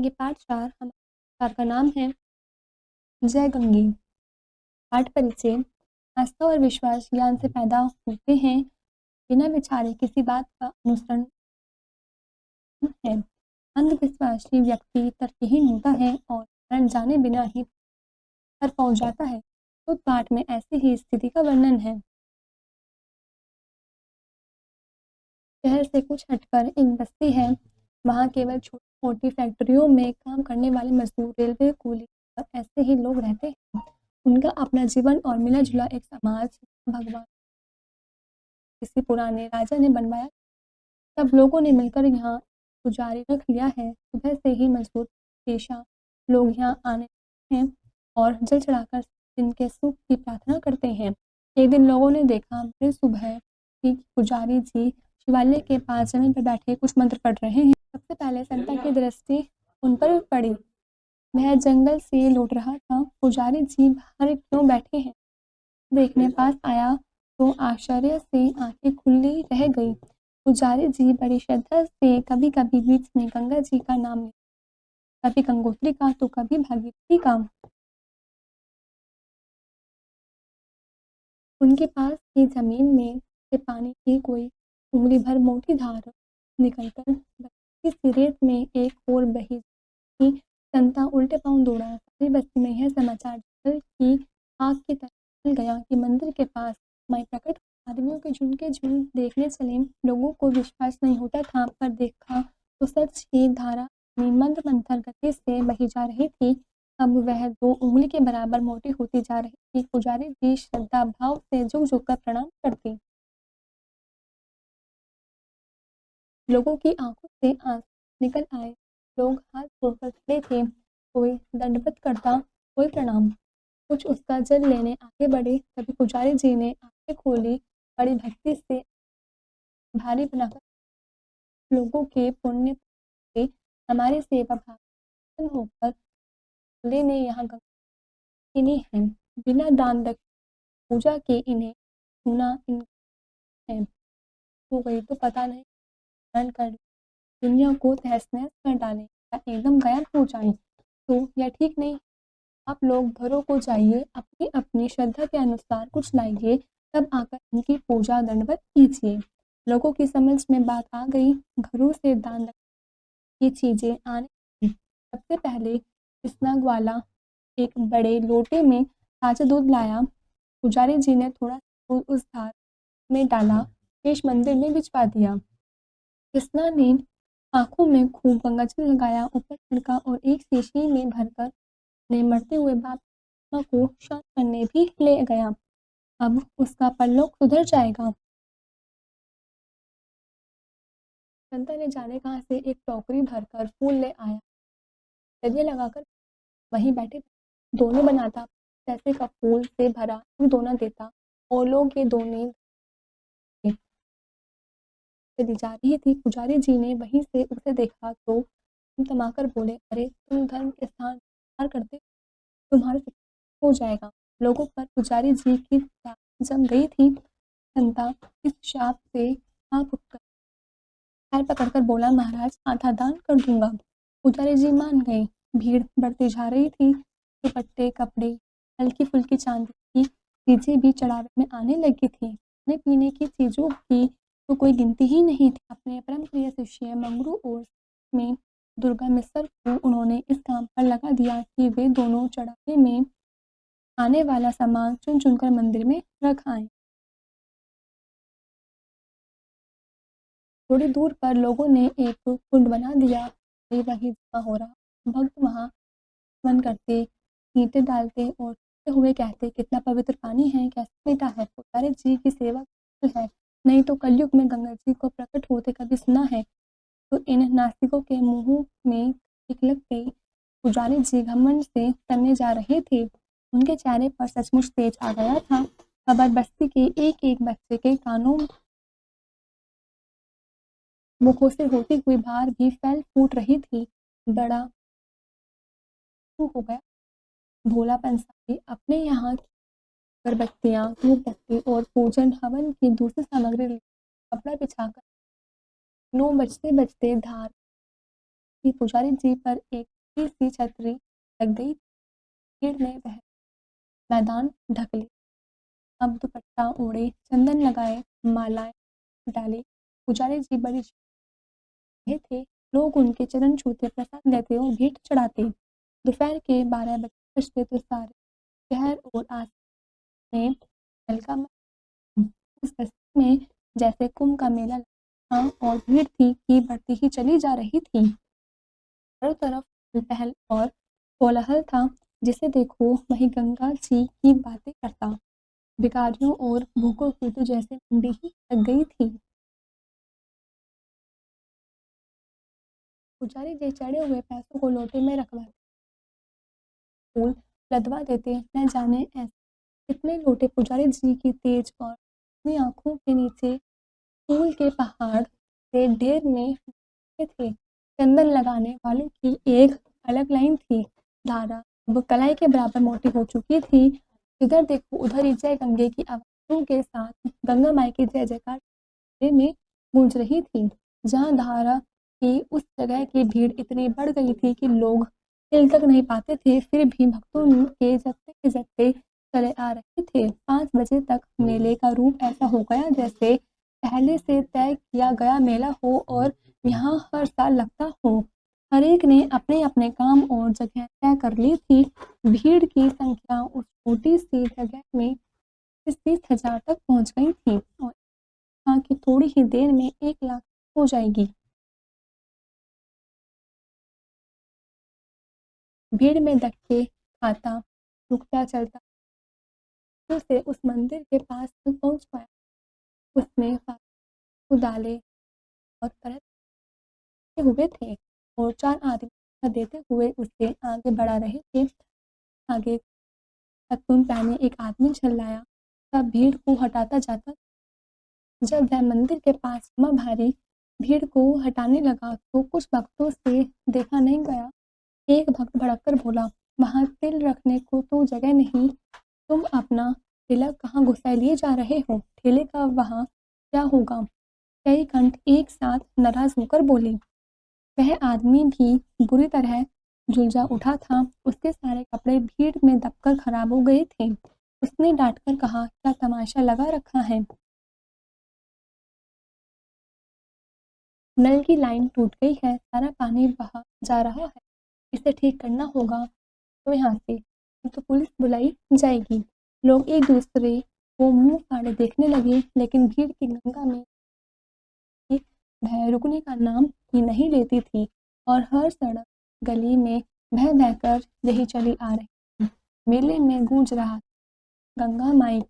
पढ़ेंगे पाठ 4। हमारे पाठ का नाम है जय गंगे। पाठ परिचय। आस्था और विश्वास ज्ञान से पैदा होते हैं, बिना विचारे किसी बात का अनुसरण है। अंधविश्वासी व्यक्ति तर्कहीन होता है और कारण जाने बिना ही पर पहुंच जाता है। तो पाठ में ऐसी ही स्थिति का वर्णन है। शहर से कुछ हटकर एक बस्ती है। वहाँ केवल छोटी मोटी फैक्ट्रियों में काम करने वाले मजदूर, रेलवे कूली और ऐसे ही लोग रहते हैं। उनका अपना जीवन और मिला जुला एक समाज भगवान किसी पुराने राजा ने बनवाया। सब लोगों ने मिलकर यहाँ पुजारी रख लिया है। सुबह से ही मजबूत पेशा लोग यहाँ आने हैं और जल चढ़ाकर जिनके सुख की प्रार्थना करते हैं। एक दिन लोगों ने देखा बड़ी सुबह कि पुजारी जी शिवालय के पास जमीन पर बैठे कुछ मंत्र पढ़ रहे हैं। सबसे पहले संता की दृष्टि उन पर पड़ी। वह जंगल से लौट रहा था। पुजारी जी बाहर क्यों बैठे हैं देखने पास आया तो आश्चर्य से आंखें खुली रह गई। पुजारी जी बड़ी श्रद्धा से कभी कभी बीच में गंगा जी का नाम लेते, कभी गंगोत्री का तो कभी भागीरथी का। उनके पास की जमीन में से पानी की कोई उंगली भर मोटी धार निकलकर बस्ती की रेत में एक और बही। संता उल्टे पांव दौड़ा। सारी बस्ती में यह समाचार जल की आग की तरह फैल गया कि मंदिर के पास माई प्रकट आदमियों के झुंड के झुंड देखने चले। लोगों को विश्वास नहीं होता था, पर देखा तो सच ही धारा मंद मंथर गति से बही जा रही थी। अब वह 2 उंगली के बराबर मोटी होती जा रही थी। पुजारी जी श्रद्धा भाव से झुक झुक कर प्रणाम करते। लोगों की आंखों से आंसू निकल आए। लोग हाथ जोड़कर खड़े थे, कोई दंडवत करता, कोई प्रणाम। कुछ उसका जल लेने आगे बढ़े। तभी पुजारी जी ने आंखें खोली, बड़ी भक्ति से भारी बनाकर लोगों के पुण्य से हमारी सेवा भाग होकर भोले ने यहाँ गंगा है। बिना दान दक्षिणा पूजा के इन्हें सुना इन है हो गई तो पता नहीं धारण कर दुनिया को तहस नहस कर डालें या एकदम गायब हो जाएं, तो यह ठीक नहीं। आप लोग घरों को जाइए, अपनी अपनी श्रद्धा के अनुसार कुछ लाइए, तब आकर इनकी पूजा दंडवत कीजिए। लोगों की समझ में बात आ गई। घरों से दान की चीजें आने लगी। सबसे पहले स्नाग वाला एक बड़े लोटे में ताजा दूध लाया। पुजारी जी ने थोड़ा दूध उस धार में डाला, शेष मंदिर में भिजवा दिया। कृष्णा ने आंखों में खूब गंगाजल लगाया, ऊपर छिड़का और एक शीशी में भरकर ने मरते हुए बाप को शांत करने भी ले गया। अब उसका परलोक सुधर जाएगा। संता ने जाने कहाँ से एक टोकरी भरकर फूल ले आया। गले लगाकर वहीं बैठे दोनों बनाता, पैसे का फूल से भरा एक दोना देता और लोग ये दोने चली जा रही थी। पुजारी जी ने वहीं से उसे देखा तो तमाकर बोले, अरे तुम धर्म के स्थान पार करते, तुम्हारा हो जाएगा। लोगों पर पुजारी जी की जम गई थी। संता इस शाप से आप उठकर पैर पकड़कर बोला, महाराज आधा दान कर दूंगा। पुजारी जी मान गए। भीड़ बढ़ती जा रही थी। दुपट्टे, कपड़े, हल्की फुल्की चांदी की चीजें भी चढ़ावे में आने लगी थी। खाने पीने की चीजों की तो कोई गिनती ही नहीं थी। अपने परम प्रिय शिष्य मंगरू और में दुर्गा मिस्र को उन्होंने इस काम पर लगा दिया कि वे दोनों चढ़ावे में आने वाला सामान चुन चुनकर मंदिर में रख आए। थोड़ी दूर पर लोगों ने एक कुंड बना दिया। वही जमा हो रहा। भक्त वहां स्मरण करते, ईंटें डालते और रोते हुए कहते, कितना पवित्र पानी है, कैसा मीठा है। पुजारी जी की सेवा है, नहीं तो कलयुग में गंगा जी को प्रकट होते कभी सुना है। तो इन नास्तिकों के मुंह में निकलक गई। पुजारी जी घमंड से तनने जा रहे थे। उनके चेहरे पर सचमुच तेज आ गया था। खबर बस्ती के एक एक बच्चे के कानों मुखों से होती हुई बाहर भी फैल फूट रही थी। बड़ा हो गया। भोला पंसारी अपने यहाँ की अगरबत्तियाँ, धूपबत्ती और पूजन हवन की दूसरी सामग्री कपड़ा बिछाकर 9 बजते बजते धार कि पुजारी जी पर एक बड़ी सी छतरी लग गई। भीड़ ने वह मैदान ढक लिया। अब दुपट्टा ओढ़े, चंदन लगाए, मालाएं डाली, पुजारी जी बड़ी रहे थे। लोग उनके चरण छूते, प्रसाद लेते और भेंट चढ़ाते। दोपहर के 12 बजते तो सारे शहर और आस में हल्का उस बस्ती में जैसे कुंभ का मेला लगा था और भीड़ थी कि बढ़ती ही चली जा रही थी। चारों तरफ पहल और कोलाहल था। जिसे देखो वही गंगा जी की बातें करता। भिखारियों और भूखों की तो जैसे मंडी ही लग गई थी। पुजारी जी चढ़े हुए पैसों को लोटे में रखवाते, फूल लदवा देते। न जाने ऐसे कितने लोटे पुजारी जी की तेज और अपनी आंखों के नीचे फूल के पहाड़ से ढेर में थे। चंदन लगाने वालों की एक अलग लाइन थी। धारा अब कलाई के बराबर मोटी हो चुकी थी। जिधर देखो उधर ही जय गंगे की आवाज़ों के साथ गंगा माई की जय जयकार में गूंज रही थी। जहाँ धारा की उस जगह की भीड़ इतनी बढ़ गई थी कि लोग हिल तक नहीं पाते थे। फिर भी भक्तों के जगते चले आ रहे थे। 5 बजे तक मेले का रूप ऐसा हो गया जैसे पहले से तय किया गया मेला हो और यहाँ हर साल लगता हो। हर एक ने अपने अपने काम और जगह तय कर ली थी। भीड़ की संख्या उस छोटी सी जगह में 30,000 तक पहुंच गई थी और यहाँ की थोड़ी ही देर में 1 लाख हो जाएगी। भीड़ में धक्के खाता, रुकता चलता से उस मंदिर के पास तक पहुंच पाया। उसमें उदाले और तरह हुए थे और 4 आदमी देते हुए उससे आगे बढ़ा रहे थे। आगे खतून पहने एक आदमी चिल्लाया, सब भीड़ को हटाता जाता। जब वह मंदिर के पास जमा भारी भीड़ को हटाने लगा तो कुछ भक्तों से देखा नहीं गया। एक भक्त भड़ककर बोला, वहाँ तिल रखने को तो जगह नहीं, तुम अपना ठेला कहाँ घुसा लिए जा रहे हो? ठेले का वहाँ क्या होगा? कई कंठ एक साथ नाराज होकर बोले। वह आदमी भी बुरी तरह झुलसा उठा था। उसके सारे कपड़े भीड़ में दबकर खराब हो गए थे। उसने डांटकर कहा, क्या तमाशा लगा रखा है? नल की लाइन टूट गई है, सारा पानी बहा जा रहा है, इसे ठीक करना होगा तो यहाँ से, नहीं तो पुलिस बुलाई जाएगी। लोग एक दूसरे को मुंह फाड़े देखने लगे, लेकिन भीड़ की गंगा में भय रुकने का नाम ही नहीं लेती थी और हर सड़क गली में बह बहकर यही चली आ रही थी। मेले में गूंज रहा, गंगा माई